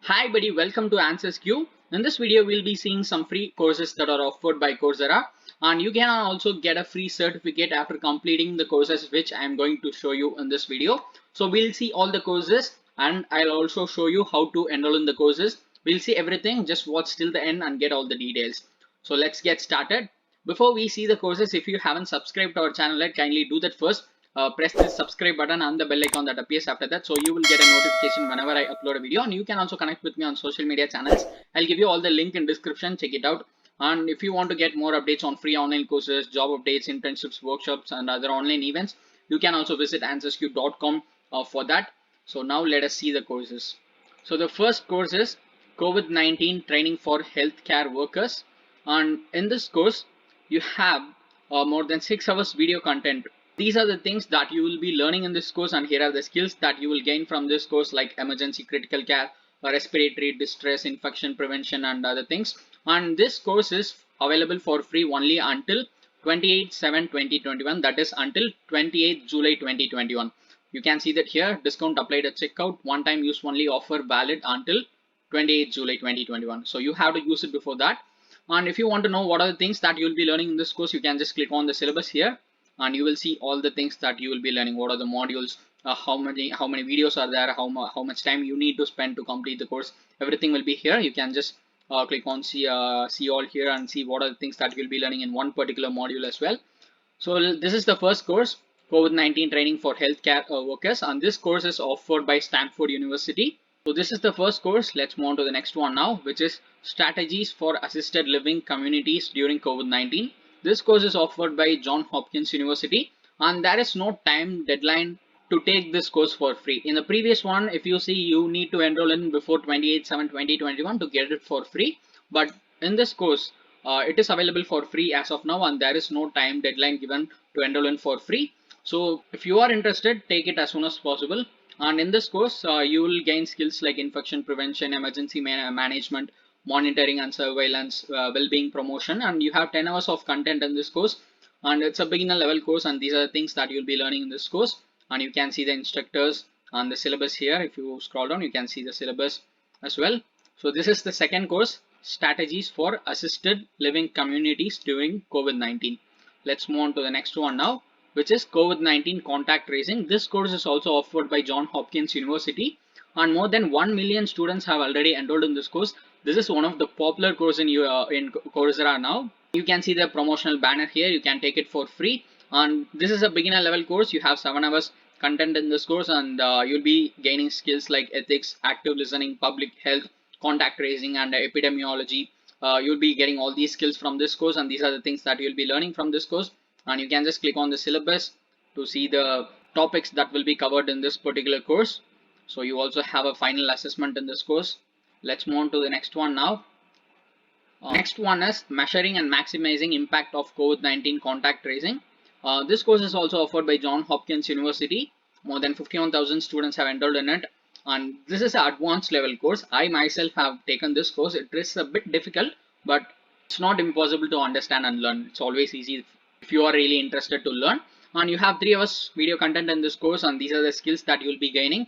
Hi buddy, welcome to Answers Q. In this video, we'll be seeing some free courses that are offered by Coursera, and you can also get a free certificate after completing the courses which I am going to show you in this video. So we'll see all the courses and I'll also show you how to enroll in the courses. We'll see everything, just watch till the end and get all the details. So let's get started. Before we see the courses, if you haven't subscribed to our channel yet, kindly do that first. Press the subscribe button and the bell icon that appears after that, so you will get a notification whenever I upload a video. And you can also connect with me on social media channels. I'll give you all the link in description, check it out. And if you want to get more updates on free online courses, job updates, internships, workshops and other online events, you can also visit answersq.com for that. So now let us see the courses. So the first course is COVID-19 training for healthcare workers, and in this course you have more than 6 hours video content. These are the things that you will be learning in this course, and here are the skills that you will gain from this course, like emergency critical care, respiratory distress, infection prevention and other things. And this course is available for free only until 28/7/2021, that is until 28th July 2021. You can see that here, discount applied at checkout, one time use only offer valid until 28th July 2021. So you have to use it before that. And if you want to know what are the things that you will be learning in this course, you can just click on the syllabus here and you will see all the things that you will be learning. What are the modules, how many videos are there, how much time you need to spend to complete the course. Everything will be here. You can just click on see all here and see what are the things that you'll be learning in one particular module as well. So this is the first course, COVID-19 training for healthcare workers, and this course is offered by Stanford University. So this is the first course. Let's move on to the next one now, which is strategies for assisted living communities during COVID-19. This course is offered by Johns Hopkins University, and there is no time deadline to take this course for free. In the previous one, if you see, you need to enroll in before 28/7/2021 to get it for free. But in this course, it is available for free as of now, and there is no time deadline given to enroll in for free. So if you are interested, take it as soon as possible. And in this course, you will gain skills like infection prevention, emergency management, monitoring and surveillance, well-being promotion, and you have 10 hours of content in this course. And it's a beginner level course, and these are the things that you'll be learning in this course. And you can see the instructors and the syllabus here. If you scroll down, you can see the syllabus as well. So this is the second course, strategies for assisted living communities during COVID-19. Let's move on to the next one now, which is COVID-19 contact tracing. This course is also offered by Johns Hopkins University, and more than 1 million students have already enrolled in this course. This is one of the popular courses in Coursera now. You can see the promotional banner here. You can take it for free, and this is a beginner level course. You have 7 hours content in this course, and you'll be gaining skills like ethics, active listening, public health, contact tracing and epidemiology. You'll be getting all these skills from this course, and these are the things that you'll be learning from this course. And you can just click on the syllabus to see the topics that will be covered in this particular course. So you also have a final assessment in this course. Let's move on to the next one now. Next one is measuring and maximizing impact of COVID-19 contact tracing. This course is also offered by Johns Hopkins University. More than 51,000 students have enrolled in it, and this is an advanced level course. I myself have taken this course. It is a bit difficult, but it's not impossible to understand and learn. It's always easy if you are really interested to learn. And you have 3 hours video content in this course, and these are the skills that you will be gaining: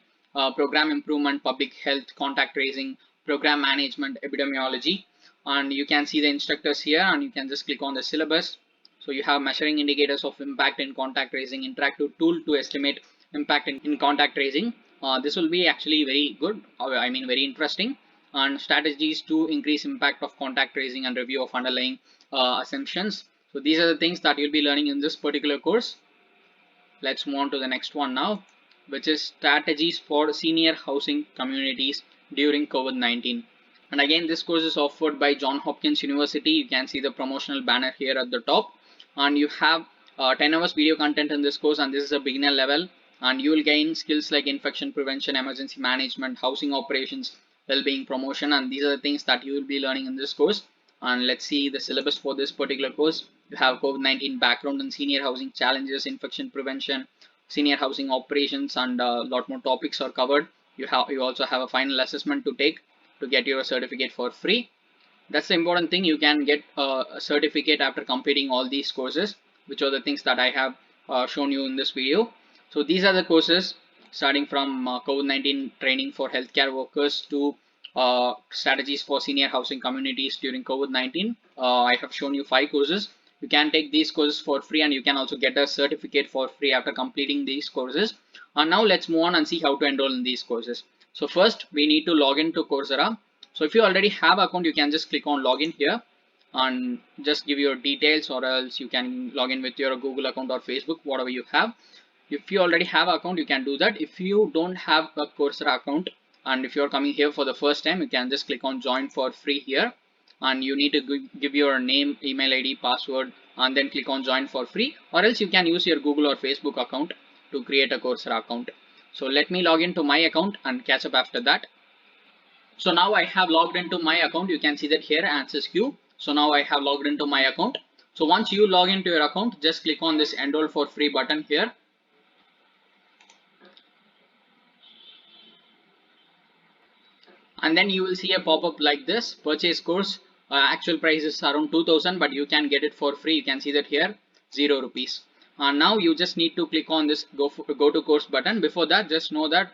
program improvement, public health, contact tracing, program management, epidemiology. And you can see the instructors here, and you can just click on the syllabus. So you have measuring indicators of impact in contact tracing, interactive tool to estimate impact in contact tracing. This will be actually very good, I mean very interesting. And strategies to increase impact of contact tracing and review of underlying assumptions. So these are the things that you'll be learning in this particular course. Let's move on to the next one now, which is strategies for senior housing communities during COVID-19. And again, this course is offered by Johns Hopkins University. You can see the promotional banner here at the top, and you have 10 hours video content in this course, and this is a beginner level. And you will gain skills like infection prevention, emergency management, housing operations, well-being promotion, and these are the things that you will be learning in this course. And let's see the syllabus for this particular course. You have COVID-19 background and senior housing challenges, infection prevention, senior housing operations, and a lot more topics are covered. You also have a final assessment to take to get your certificate for free. That's the important thing. You can get a certificate after completing all these courses, which are the things that I have shown you in this video. So these are the courses starting from COVID-19 training for healthcare workers to strategies for senior housing communities during COVID-19. I have shown you 5 courses. You can take these courses for free, and you can also get a certificate for free after completing these courses. And now let's move on and see how to enroll in these courses. So first we need to log into Coursera. So if you already have an account, you can just click on login here and just give your details, or else you can log in with your Google account or Facebook, whatever you have. If you already have an account, you can do that. If you don't have a Coursera account, and if you're coming here for the first time, you can just click on join for free here, and you need to give your name, email ID, password, and then click on join for free, or else you can use your Google or Facebook account to create a Coursera account. So let me log into my account and catch up after that. So now I have logged into my account. You can see that here, answers queue. So now I have logged into my account. So once you log into your account, just click on this enroll for free button here. And then you will see a pop-up like this, purchase course. Actual price is around 2000, but you can get it for free. You can see that here, 0 rupees. Now you just need to click on this go to course button. Before that, just know that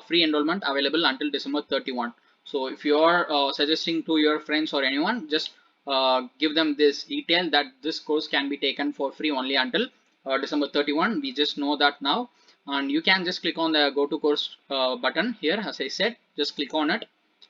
free enrollment available until December 31. So if you are suggesting to your friends or anyone, just give them this detail that this course can be taken for free only until December 31. We just know that now. And you can just click on the go to course button here. As I said, just click on it,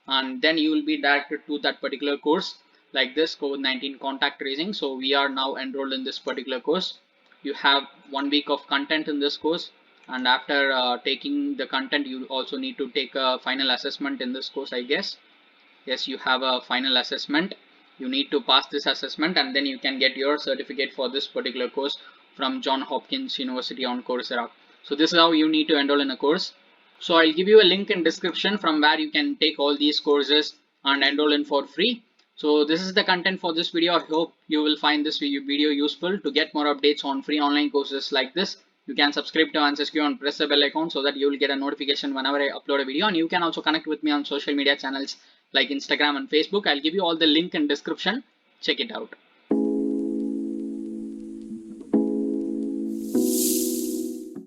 and then you will be directed to that particular course like this, COVID-19 contact tracing. So we are now enrolled in this particular course. You have 1 week of content in this course, and after taking the content, you also need to take a final assessment in this course, I guess. Yes, you have a final assessment. You need to pass this assessment, and then you can get your certificate for this particular course from Johns Hopkins University on Coursera. So this is how you need to enroll in a course. So I'll give you a link in description from where you can take all these courses and enroll in for free. So this is the content for this video. I hope you will find this video useful. To get more updates on free online courses like this, you can subscribe to AnswersQ and press the bell icon so that you will get a notification whenever I upload a video. And you can also connect with me on social media channels like Instagram and Facebook. I'll give you all the link in description. Check it out.